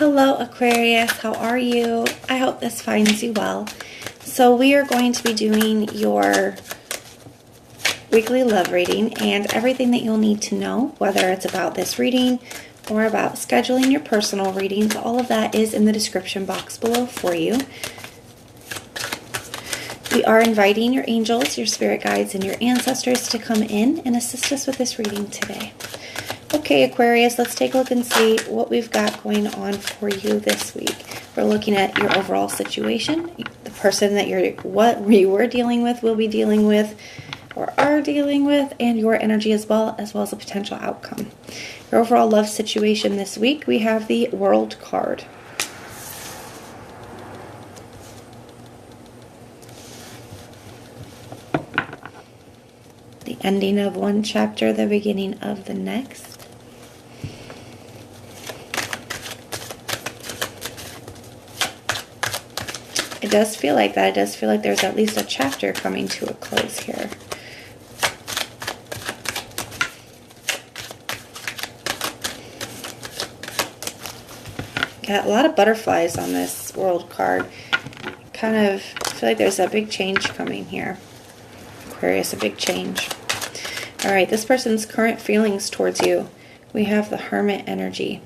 Hello Aquarius, how are you? I hope this finds you well. So we are going to be doing your weekly love reading and everything that you'll need to know, whether it's about this reading or about scheduling your personal readings. All of that is in the description box below for you. We are inviting your angels, your spirit guides, and your ancestors to come in and assist us with this reading today. Okay, Aquarius, let's take a look and see what we've got going on for you this week. We're looking at your overall situation, the person that you were dealing with, will be dealing with, or are dealing with, and your energy as well as a potential outcome. Your overall love situation this week, we have the World card. The ending of one chapter, the beginning of the next. It does feel like that. It does feel like there's at least a chapter coming to a close here. Got a lot of butterflies on this World card. Kind of feel like there's a big change coming here. Aquarius, a big change. All right, this person's current feelings towards you. We have the Hermit energy.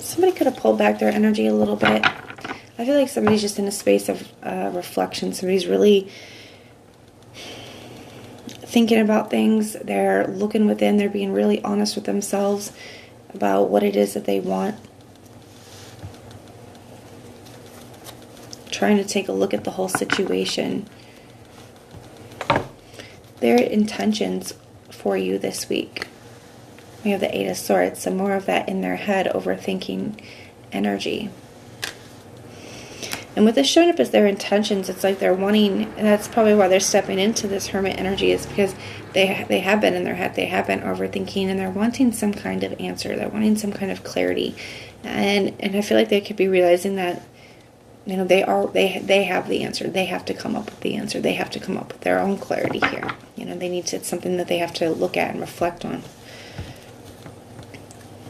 Somebody could have pulled back their energy a little bit. I feel like somebody's just in a space of reflection. Somebody's really thinking about things. They're looking within. They're being really honest with themselves about what it is that they want. Trying to take a look at the whole situation. Their intentions for you this week. We have the Eight of Swords, so more of that in their head, overthinking energy. And with this showing up as their intentions, it's like they're wanting, and that's probably why they're stepping into this Hermit energy, is because they have been in their head, they have been overthinking, and they're wanting some kind of answer. They're wanting some kind of clarity. And I feel like they could be realizing that, you know, they have the answer. They have to come up with the answer. They have to come up with their own clarity here. You know, it's something that they have to look at and reflect on.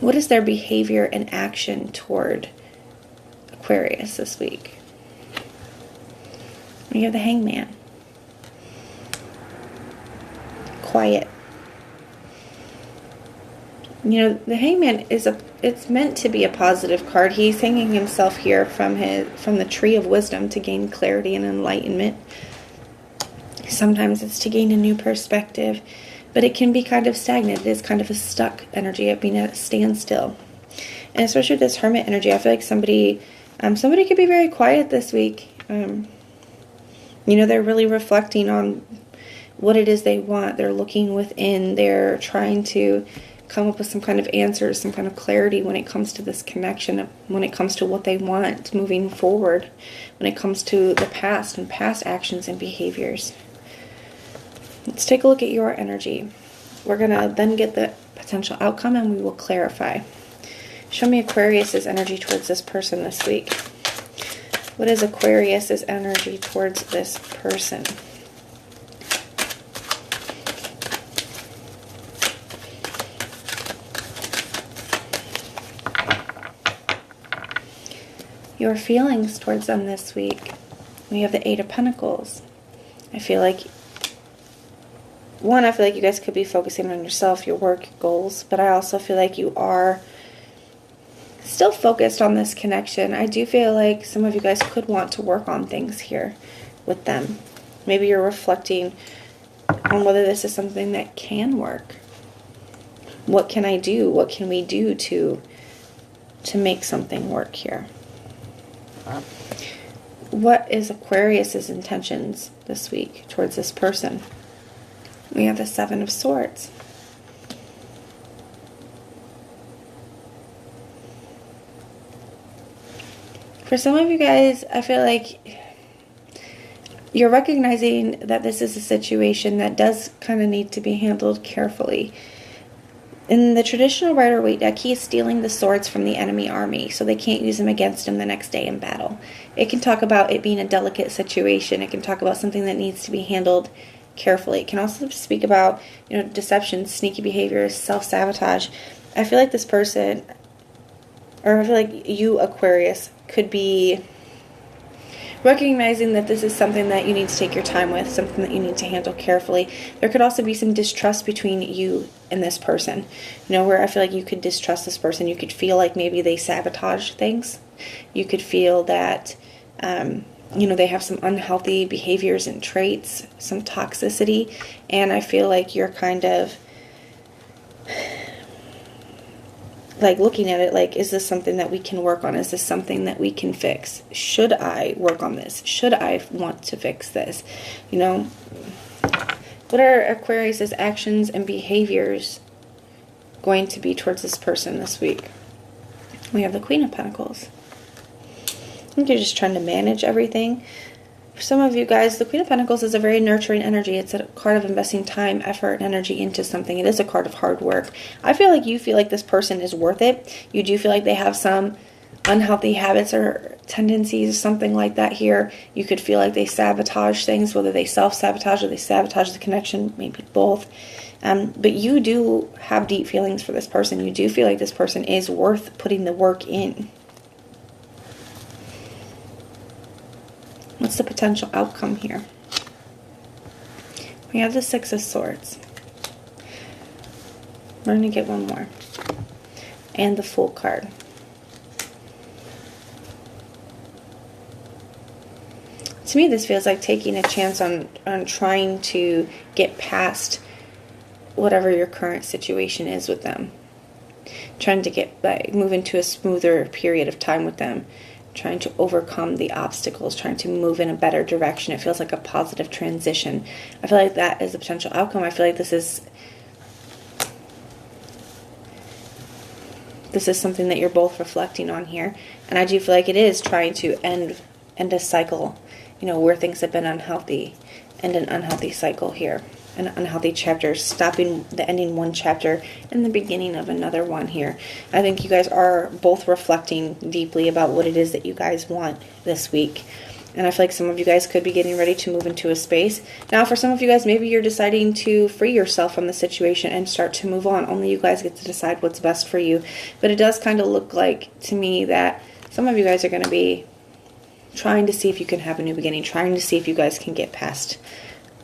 What is their behavior and action toward Aquarius this week? We have the Hangman. Quiet. You know, the Hangman it's meant to be a positive card. He's hanging himself here from the Tree of Wisdom to gain clarity and enlightenment. Sometimes it's to gain a new perspective. But it can be kind of stagnant. It is kind of a stuck energy of being at a standstill. And especially with this Hermit energy, I feel like somebody could be very quiet this week. You know, they're really reflecting on what it is they want. They're looking within. They're trying to come up with some kind of answers, some kind of clarity when it comes to this connection, when it comes to what they want moving forward, when it comes to the past and past actions and behaviors. Let's take a look at your energy. We're going to then get the potential outcome and we will clarify. Show me Aquarius's energy towards this person this week. What is Aquarius's energy towards this person? Your feelings towards them this week. We have the Eight of Pentacles. I feel like you guys could be focusing on yourself, your work, your goals, but I also feel like you are still focused on this connection. I do feel like some of you guys could want to work on things here with them. Maybe you're reflecting on whether this is something that can work. What can I do? What can we do to make something work here? What is Aquarius's intentions this week towards this person? We have the Seven of Swords. For some of you guys, I feel like you're recognizing that this is a situation that does kind of need to be handled carefully. In the traditional Rider-Waite deck, he is stealing the swords from the enemy army, so they can't use them against him the next day in battle. It can talk about it being a delicate situation. It can talk about something that needs to be handled carefully. It can also speak about, deception, sneaky behaviors, self-sabotage. I feel like this person, or I feel like you, Aquarius, could be recognizing that this is something that you need to take your time with, something that you need to handle carefully. There could also be some distrust between you and this person, where I feel like you could distrust this person. You could feel like maybe they sabotage things. You could feel that, they have some unhealthy behaviors and traits, some toxicity, and I feel like you're kind of like looking at it like, is this something that we can work on? Is this something that we can fix? Should I work on this? Should I want to fix this? What are Aquarius's actions and behaviors going to be towards this person this week? We have the Queen of Pentacles. I think you're just trying to manage everything. For some of you guys, the Queen of Pentacles is a very nurturing energy. It's a card of investing time, effort, and energy into something. It is a card of hard work. I feel like you feel like this person is worth it. You do feel like they have some unhealthy habits or tendencies, something like that here. You could feel like they sabotage things, whether they self-sabotage or they sabotage the connection, maybe both. But you do have deep feelings for this person. You do feel like this person is worth putting the work in. What's the potential outcome here? We have the Six of Swords. We're going to get one more. And the Fool card. To me, this feels like taking a chance on trying to get past whatever your current situation is with them. Trying to move into a smoother period of time with them. Trying to overcome the obstacles, trying to move in a better direction. It feels like a positive transition. I feel like that is a potential outcome. I feel like this is something that you're both reflecting on here. And I do feel like it is trying to end a cycle, where things have been unhealthy, and an unhealthy cycle here. An unhealthy chapter, ending one chapter and the beginning of another one here. I think you guys are both reflecting deeply about what it is that you guys want this week. And I feel like some of you guys could be getting ready to move into a space. Now, for some of you guys, maybe you're deciding to free yourself from the situation and start to move on. Only you guys get to decide what's best for you. But it does kind of look like, to me, that some of you guys are going to be trying to see if you can have a new beginning, trying to see if you guys can get past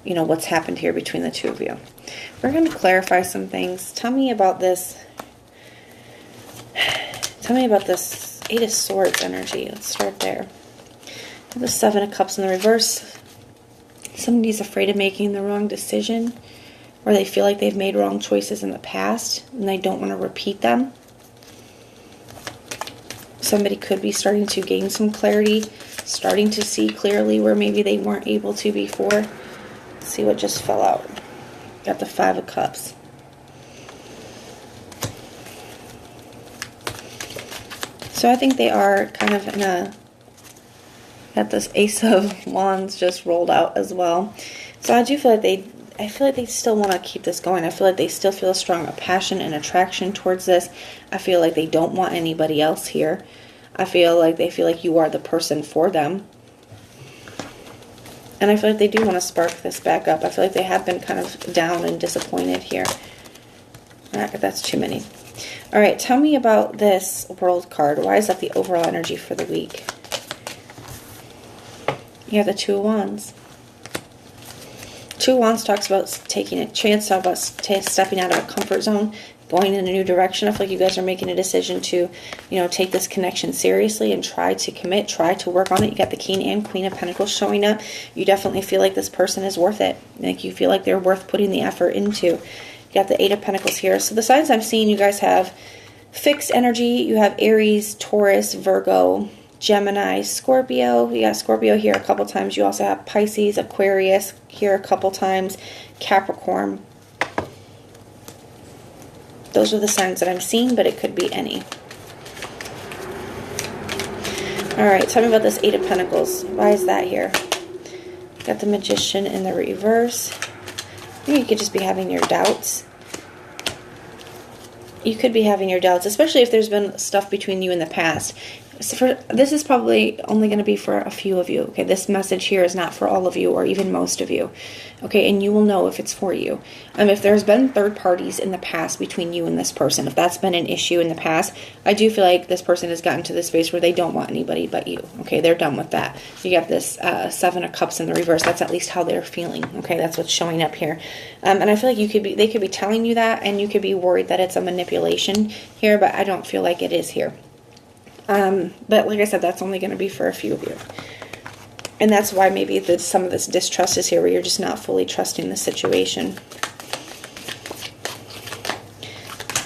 what's happened here between the two of you. We're going to clarify some things. Tell me about this. Tell me about this Eight of Swords energy. Let's start there. The Seven of Cups in the reverse. Somebody's afraid of making the wrong decision, or they feel like they've made wrong choices in the past and they don't want to repeat them. Somebody could be starting to gain some clarity, starting to see clearly where maybe they weren't able to before. See what just fell out. Got the Five of Cups. So I think they are kind of in a... Got this Ace of Wands just rolled out as well. So I do feel like they still want to keep this going. I feel like they still feel a strong passion and attraction towards this. I feel like they don't want anybody else here. I feel like they feel like you are the person for them. And I feel like they do want to spark this back up. I feel like they have been kind of down and disappointed here. Alright, that's too many. Alright, tell me about this World card. Why is that the overall energy for the week? You have the Two of Wands. Two of Wands talks about taking a chance, talks about stepping out of a comfort zone, going in a new direction. I feel like you guys are making a decision to, take this connection seriously and try to commit, try to work on it. You got the King and Queen of Pentacles showing up. You definitely feel like this person is worth it. Like you feel like they're worth putting the effort into. You got the Eight of Pentacles here. So the signs I'm seeing, you guys have fixed energy. You have Aries, Taurus, Virgo, Gemini, Scorpio. You got Scorpio here a couple times. You also have Pisces, Aquarius here a couple times, Capricorn. Those are the signs that I'm seeing, but it could be any. Alright, tell me about this Eight of Pentacles. Why is that here? Got the Magician in the reverse. Maybe you could just be having your doubts. You could be having your doubts, especially if there's been stuff between you in the past. this is probably only going to be for a few of you. Okay, this message here is not for all of you or even most of you. Okay, and you will know if it's for you. If there's been third parties in the past between you and this person, if that's been an issue in the past, I do feel like this person has gotten to this space where they don't want anybody but you. Okay, they're done with that. You got this Seven of Cups in the reverse. That's at least how they're feeling. Okay, that's what's showing up here. And I feel like they could be telling you that, and you could be worried that it's a manipulation here, but I don't feel like it is here. But like I said, that's only going to be for a few of you. And that's why maybe some of this distrust is here, where you're just not fully trusting the situation.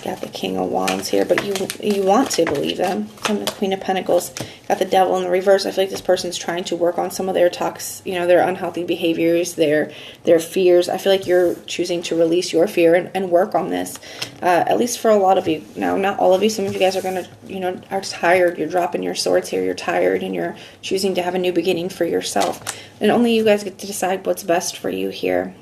Got the King of Wands here, but you want to believe them. Some of the Queen of Pentacles. Got the Devil in the reverse. I feel like this person's trying to work on some of their their unhealthy behaviors, their fears. I feel like you're choosing to release your fear and work on this. At least for a lot of you. Now, not all of you. Some of you guys are going to, are tired. You're dropping your swords here. You're tired and you're choosing to have a new beginning for yourself. And only you guys get to decide what's best for you here.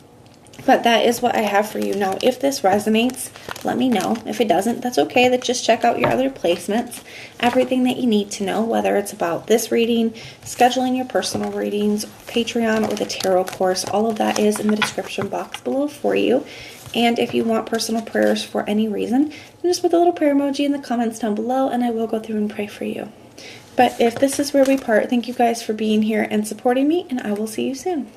But that is what I have for you. Now, if this resonates, let me know. If it doesn't, that's okay. Just check out your other placements. Everything that you need to know, whether it's about this reading, scheduling your personal readings, Patreon, or the tarot course, all of that is in the description box below for you. And if you want personal prayers for any reason, then just put the little prayer emoji in the comments down below, and I will go through and pray for you. But if this is where we part, thank you guys for being here and supporting me, and I will see you soon.